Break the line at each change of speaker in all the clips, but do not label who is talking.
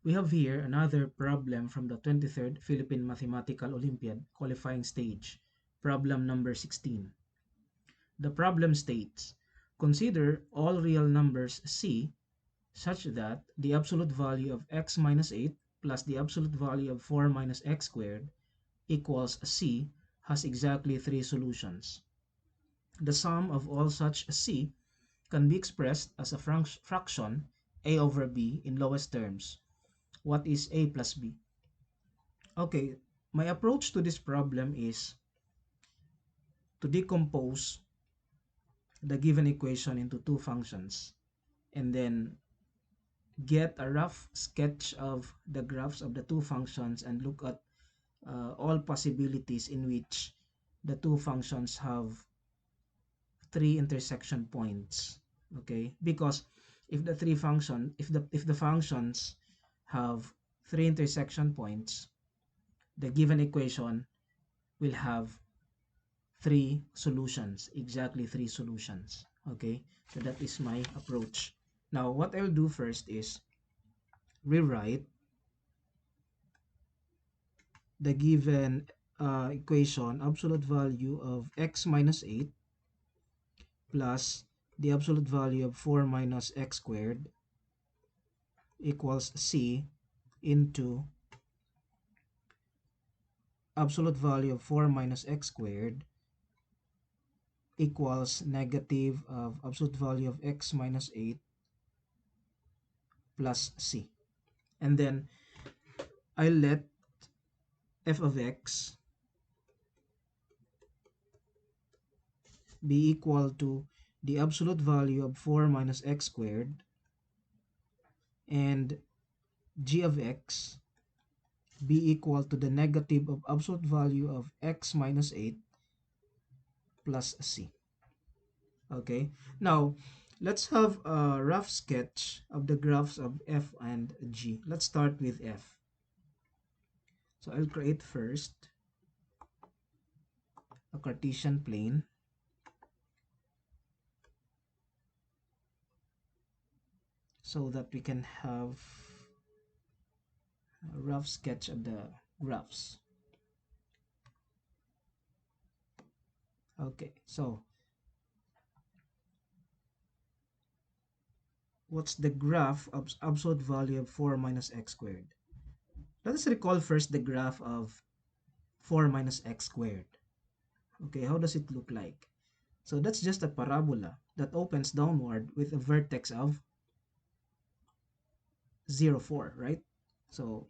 We have here another problem from the 23rd Philippine Mathematical Olympiad qualifying stage, problem number 16. The problem states, consider all real numbers C such that the absolute value of x minus 8 plus the absolute value of 4 minus x squared equals C has exactly three solutions. The sum of all such C can be expressed as a fraction a over b in lowest terms. What is a plus b? Okay, my approach to this problem is to decompose the given equation into two functions and then get a rough sketch of the graphs of the two functions and look at all possibilities in which the two functions have three intersection points. Okay, because if the functions have three intersection points, the given equation will have three solutions, exactly three solutions. Okay, so that is my approach. Now what I'll do first is rewrite the given equation, absolute value of x minus 8 plus the absolute value of 4 minus x squared equals C into absolute value of 4 minus x squared equals negative of absolute value of x minus 8 plus C. And then I let f of x be equal to the absolute value of 4 minus x squared and g of x be equal to the negative of absolute value of x minus 8 plus C. Okay, now let's have a rough sketch of the graphs of f and g. Let's start with f. So I'll create first a Cartesian plane so that we can have a rough sketch of the graphs. Okay, so what's the graph of absolute value of 4 minus x squared? Let us recall first the graph of 4 minus x squared. Okay, how does it look like? So that's just a parabola that opens downward with a vertex of 0, 4, right? So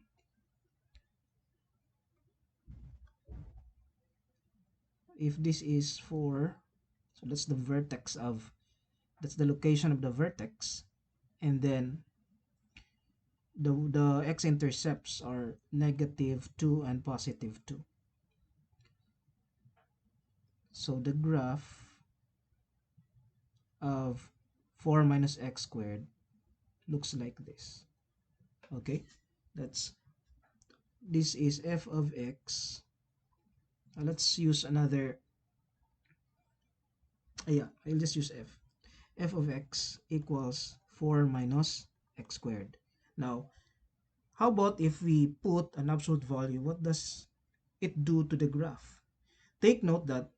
if this is 4, so that's the vertex of, that's the location of the vertex, and then the x-intercepts are negative 2 and positive 2. So the graph of 4 minus x squared looks like this. Okay, this is f of x. Let's use another, yeah, I'll just use f of x equals 4 minus x squared. Now how about if we put an absolute value? What does it do to the graph? Take note that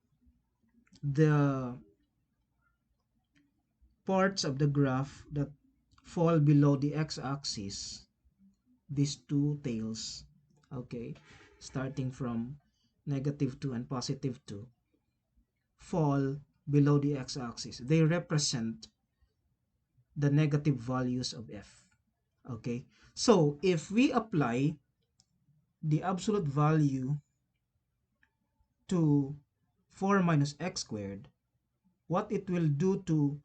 the parts of the graph that fall below the x-axis, these two tails, okay, starting from negative 2 and positive 2, fall below the x-axis. They represent the negative values of f. Okay, so if we apply the absolute value to 4 minus x squared, what it will do to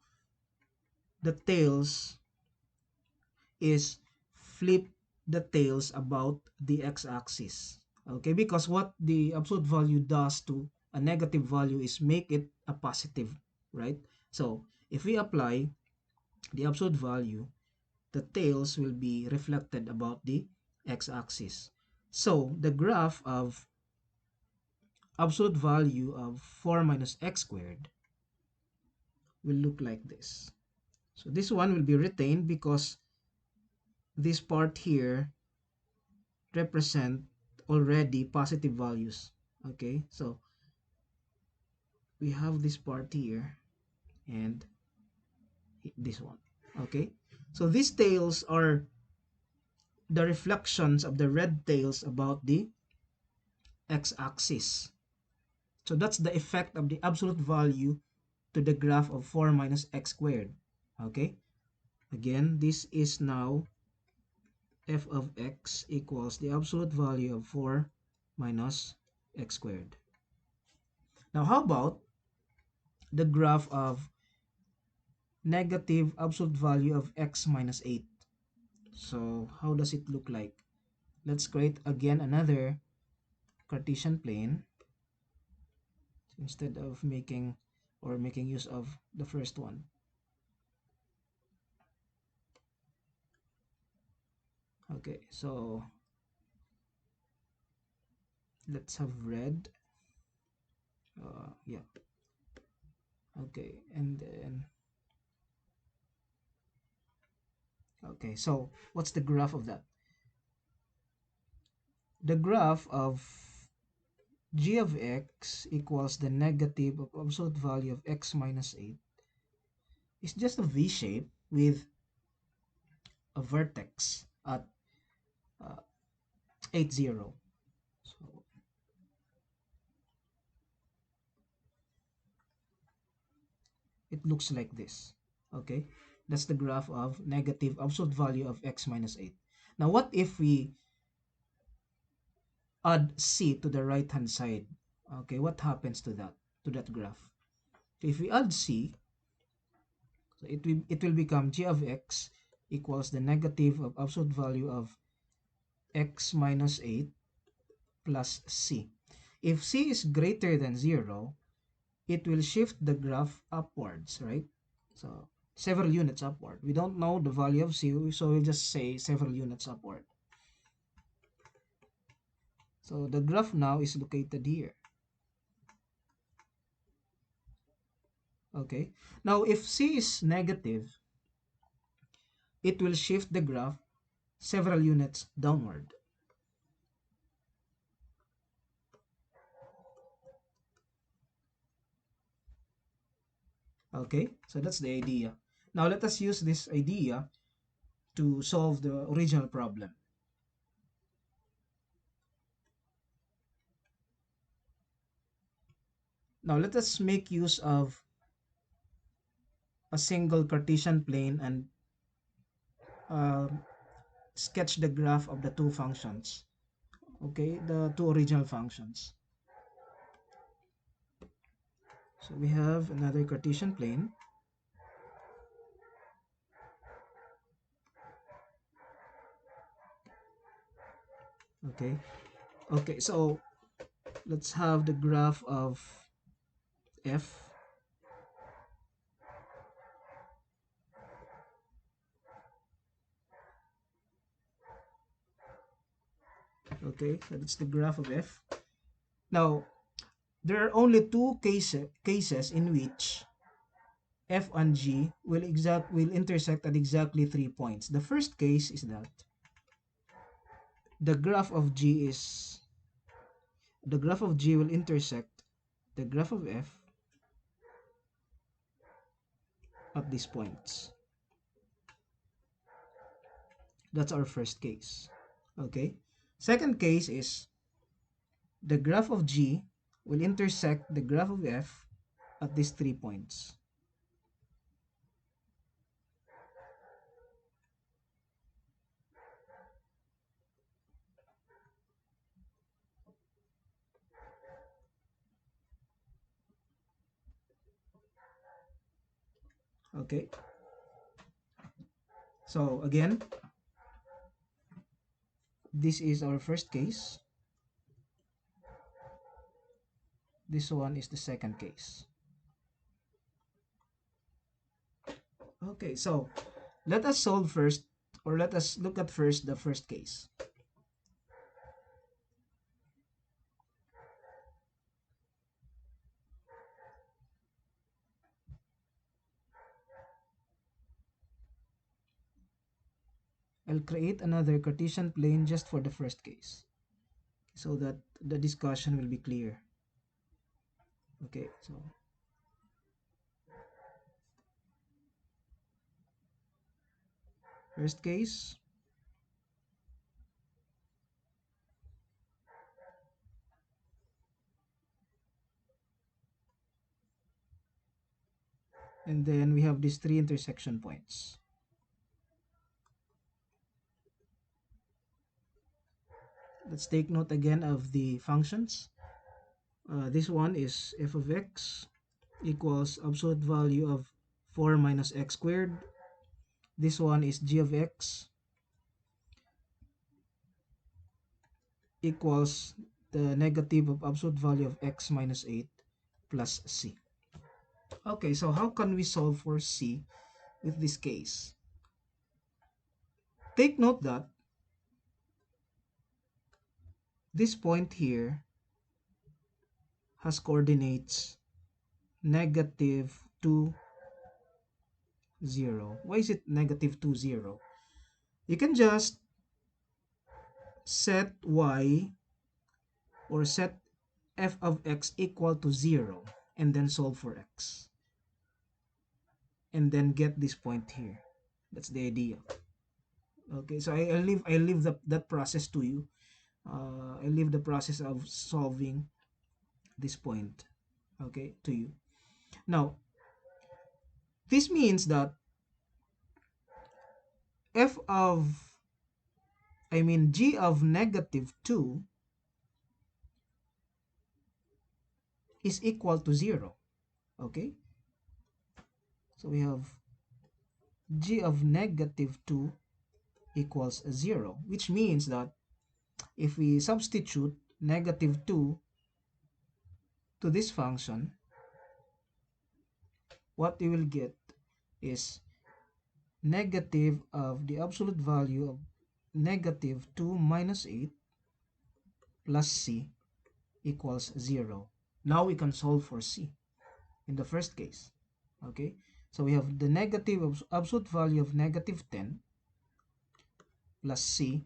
the tails is flip the tails about the x-axis. Okay, because what the absolute value does to a negative value is make it a positive, right? So if we apply the absolute value, the tails will be reflected about the x-axis. So the graph of absolute value of 4 minus x squared will look like this. So this one will be retained because this part here represent already positive values. Okay, so we have this part here and this one. Okay, so these tails are the reflections of the red tails about the x-axis. So that's the effect of the absolute value to the graph of 4 minus x squared. Okay, again, this is now f of x equals the absolute value of 4 minus x squared. Now, how about the graph of negative absolute value of x minus 8? So, how does it look like? Let's create again another Cartesian plane instead of making use of the first one. Okay, so let's have red. Yeah. Okay, and then okay, so what's the graph of that? The graph of g of x equals the negative of absolute value of x minus 8 is just a v shape with a vertex at uh, 8, 0. So it looks like this. Okay, that's the graph of negative absolute value of x minus 8. Now, what if we add c to the right hand side? Okay, what happens to that graph? So if we add c, so it will become g of x equals the negative of absolute value of x minus 8 plus c. If c is greater than 0, it will shift the graph upwards, right? So several units upward. We don't know the value of c, so we'll just say several units upward. So the graph now is located here. Okay. Now if c is negative, it will shift the graph several units downward. Okay, so that's the idea. Now let us use this idea to solve the original problem. Now let us make use of a single Cartesian plane and uh, sketch the graph of the two functions. Okay, the two original functions. So we have another Cartesian plane. Okay, okay, so let's have the graph of f. Okay, so that's the graph of f. Now, there are only two cases in which f and g will intersect at exactly 3 points. The first case is that the graph of g is the graph of g will intersect the graph of f at these points. That's our first case. Okay. Second case is the graph of g will intersect the graph of f at these 3 points. Okay. So again, this is our first case. This one is the second case. Okay, so let us solve first, or let us look at first the first case. I'll create another Cartesian plane just for the first case so that the discussion will be clear. Okay, so first case, and then we have these three intersection points. Let's take note again of the functions. This one is f of x equals absolute value of 4 minus x squared. This one is g of x equals the negative of absolute value of x minus 8 plus c. Okay, so how can we solve for c with this case? Take note that this point here has coordinates negative 2, 0. Why is it negative 2, 0? You can just set y or set f of x equal to 0 and then solve for x. And then get this point here. That's the idea. Okay, so I leave that process to you. I leave the process of solving this point, okay, to you. Now, this means that f of, g of negative 2 is equal to 0, okay? So we have g of negative 2 equals 0, which means that if we substitute negative 2 to this function, what we will get is negative of the absolute value of negative 2 minus 8 plus c equals 0. Now we can solve for c in the first case. Okay, so we have the negative of absolute value of negative 10 plus c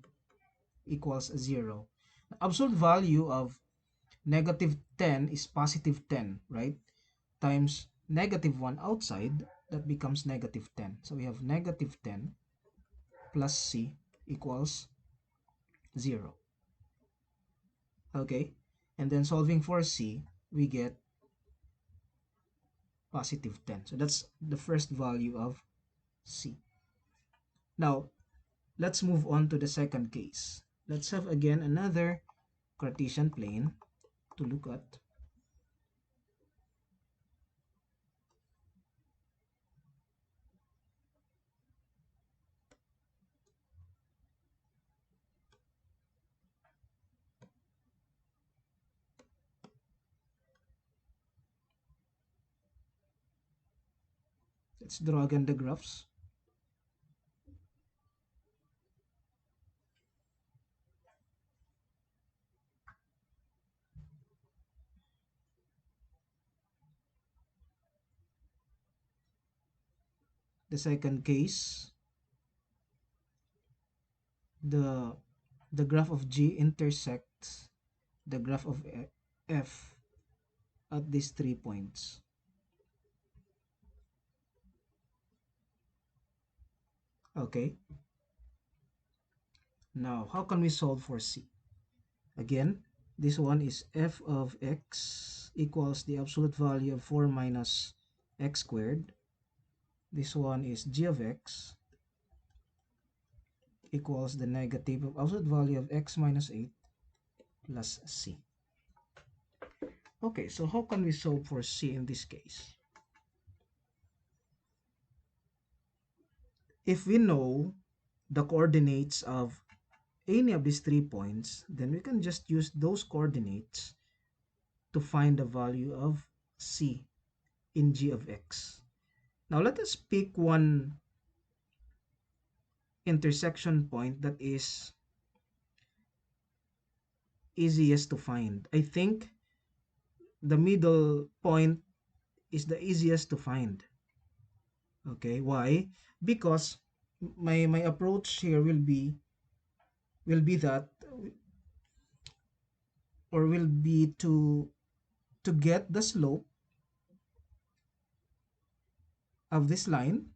equals 0. The absolute value of negative 10 is positive 10, right? Times negative 1 outside, that becomes negative 10. So we have negative 10 plus c equals 0. Okay, and then solving for c, we get positive 10. So that's the first value of c. Now, let's move on to the second case. Let's have again another Cartesian plane to look at. Let's draw again the graphs. The second case, the graph of G intersects the graph of F at these 3 points. Okay. Now, how can we solve for C? Again, this one is f of x equals the absolute value of 4 minus x squared. This one is g of x equals the negative of absolute value of x minus 8 plus c. Okay, so how can we solve for c in this case? If we know the coordinates of any of these 3 points, then we can just use those coordinates to find the value of c in g of x. Now let us pick one intersection point that is easiest to find. I think the middle point is the easiest to find. Okay, why? Because my approach here will be that, or will be to get the slope of this line.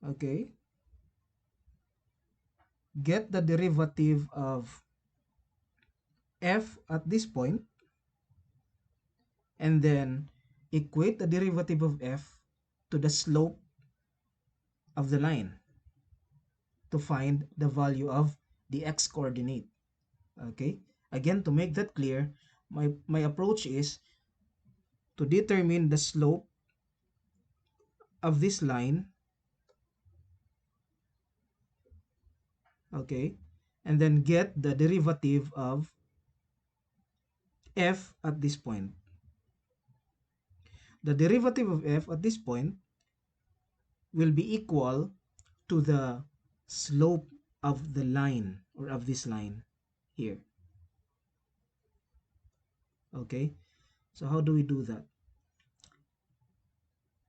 Okay, get the derivative of f at this point, and then equate the derivative of f to the slope of the line to find the value of the x coordinate. Okay, again, to make that clear, my approach is to determine the slope of this line. Okay, and then get the derivative of f at this point. The derivative of f at this point will be equal to the slope of the line, or of this line here. Okay, so how do we do that?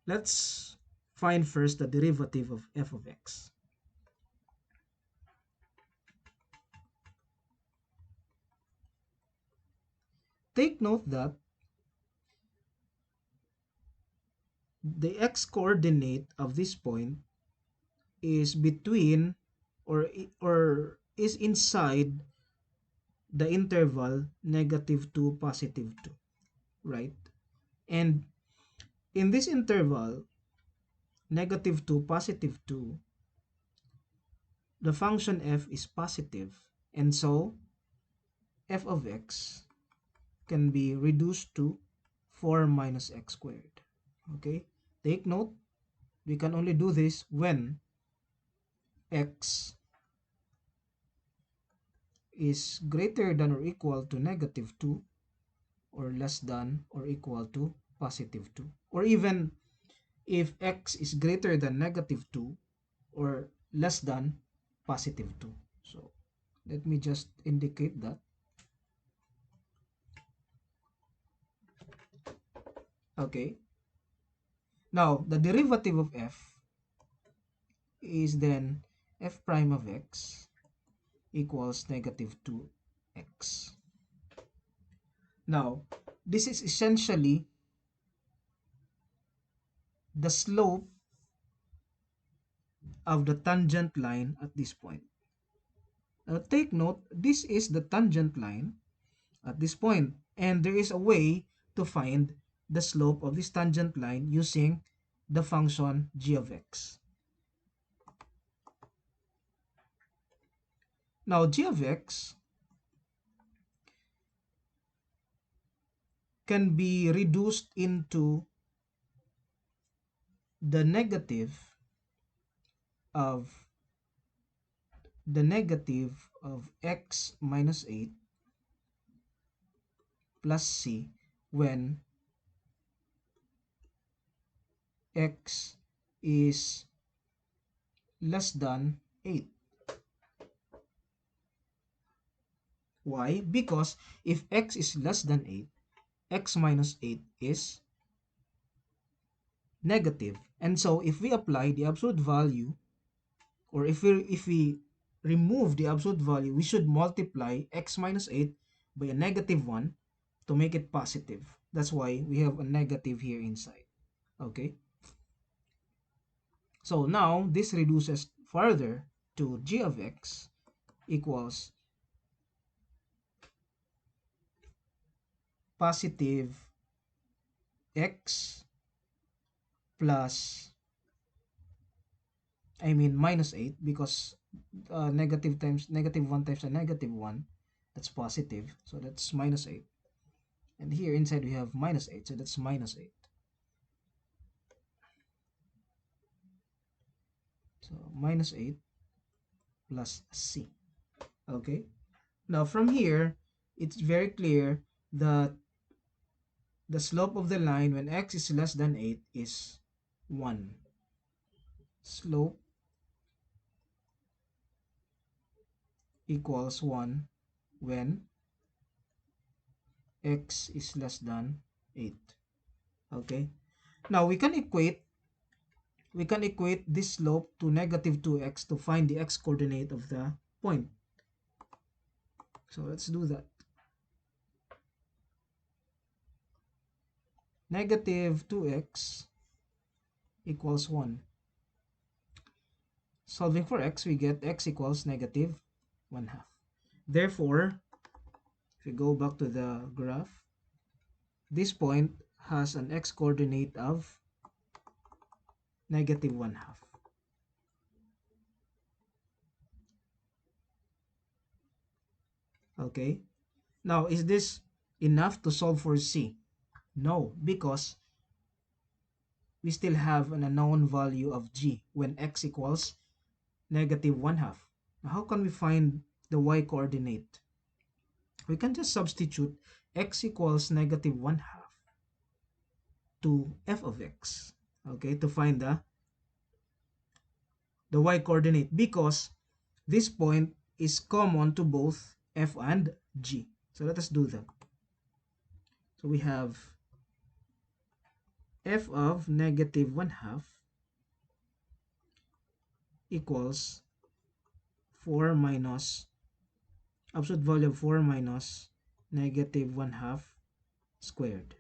Let's find first the derivative of f of x. Take note that the x coordinate of this point is between, or is inside the interval -2 +2, right? And in this interval -2 +2, the function f is positive, and so f of x can be reduced to 4 minus x squared. Okay, take note, we can only do this when x is greater than or equal to -2, or less than or equal to +2, or even if x is greater than -2 or less than +2. So let me just indicate that. Okay, now the derivative of f is then f prime of x equals -2x. Now this is essentially the slope of the tangent line at this point. Now take note, this is the tangent line at this point, and there is a way to find the slope of this tangent line using the function g of x. Now g of x can be reduced into the negative of x minus 8 plus c when x is less than 8. Why? Because if x is less than 8, x minus 8 is negative. And so if we apply the absolute value, or if we remove the absolute value, we should multiply x minus 8 by a -1 to make it positive. That's why we have a negative here inside. Okay, so now this reduces further to g of x equals positive x plus, minus 8, because negative times -1 times a -1, that's positive, so that's minus 8. And here inside we have minus 8, so that's minus 8. So minus 8 plus c. Okay, now from here it's very clear that the slope of the line when x is less than 8 is 1. Slope equals 1 when x is less than 8. Okay, now we can equate we can equate this slope to negative 2x to find the x coordinate of the point. So let's do that. Negative 2x equals 1. Solving for x, we get x equals negative 1/2. Therefore, if we go back to the graph, this point has an x coordinate of negative 1/2. Okay. Now, is this enough to solve for c? No, because we still have an unknown value of g when x equals negative 1/2. Now, how can we find the y coordinate? We can just substitute x equals negative 1/2 to f of x, okay, to find the y coordinate, because this point is common to both f and g. So let us do that. So we have f of negative 1/2 equals 4 minus absolute value of 4 minus negative 1/2 squared.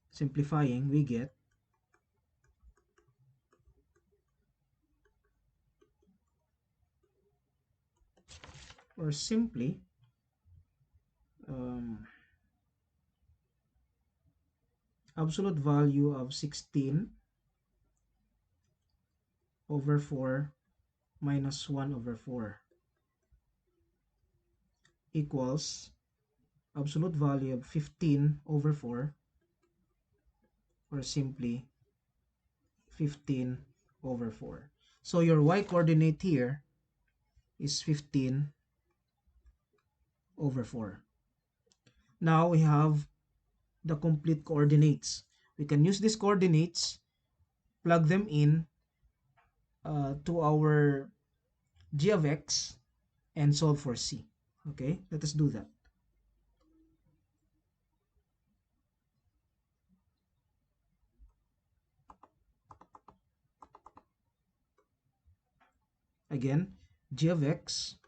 Simplifying, we get or simply absolute value of 16 over 4 minus 1 over 4 equals absolute value of 15 over 4, or simply 15 over 4. So your y coordinate here is 15 over 4. Now we have the complete coordinates. We can use these coordinates, plug them in to our g of x, and solve for c. Okay, let us do that. Again, g of x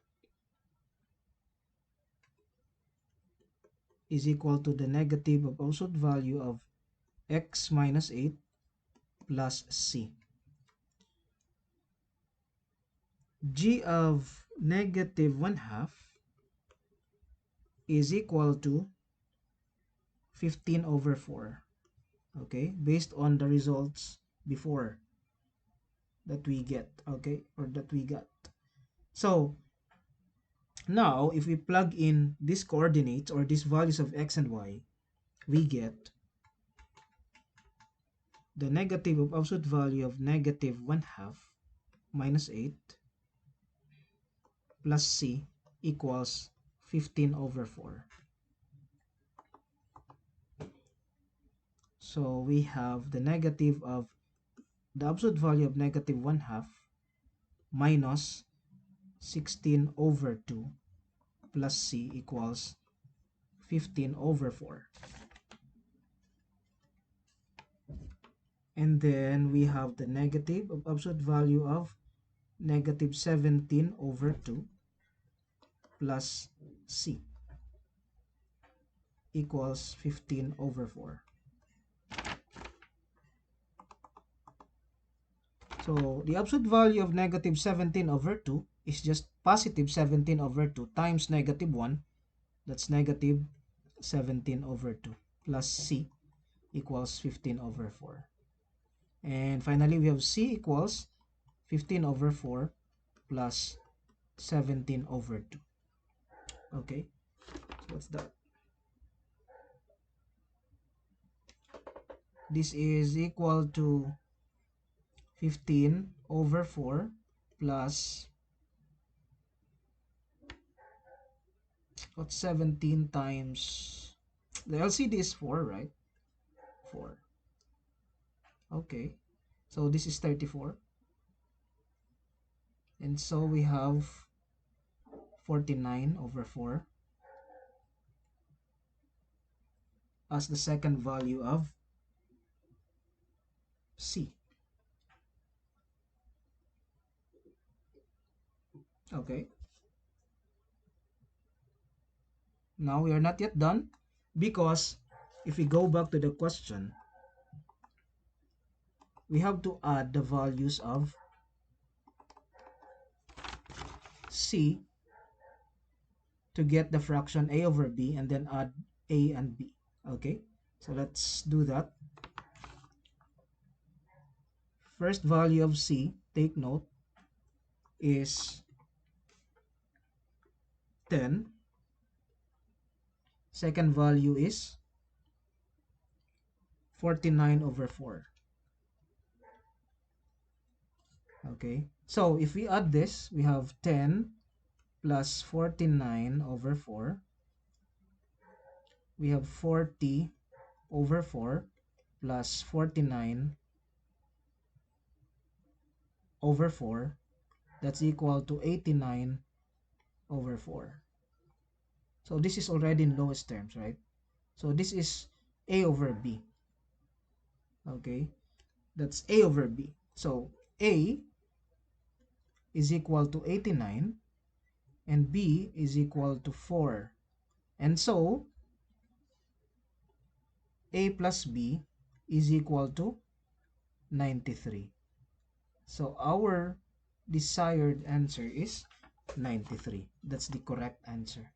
is equal to the negative of absolute value of x minus 8 plus c. G of negative 1/2 is equal to 15 over 4. Okay, based on the results before that we get, okay, or that we got. So now if we plug in these coordinates or these values of x and y, we get the negative of absolute value of negative 1/2 minus 8 plus c equals 15 over 4. So we have the negative of the absolute value of negative 1/2 minus 16 over 2 plus c equals 15 over 4. And then we have the negative of absolute value of negative 17 over 2 plus c equals 15 over 4. So the absolute value of negative 17 over 2 is just positive 17 over 2 times negative 1. That's negative 17 over 2 plus c equals 15 over 4. And finally, we have c equals 15 over 4 plus 17 over 2. Okay, so what's that? This is equal to 15 over 4 plus, what's 17 times, the LCD is 4, right? 4. Okay, so this is 34. And so we have 49 over 4 as the second value of c. Okay, now we are not yet done, because if we go back to the question, we have to add the values of C to get the fraction A over B, and then add A and B. Okay, so let's do that. First value of C, take note, is 10. Second value is 49 over 4. Okay, so if we add this, we have 10 plus 49 over 4. We have 40 over 4 plus 49 over 4. That's equal to 89 over 4. So this is already in lowest terms, right? So this is A over B. Okay, that's A over B. So A is equal to 89 and B is equal to 4. And so A plus B is equal to 93. So our desired answer is 93. That's the correct answer.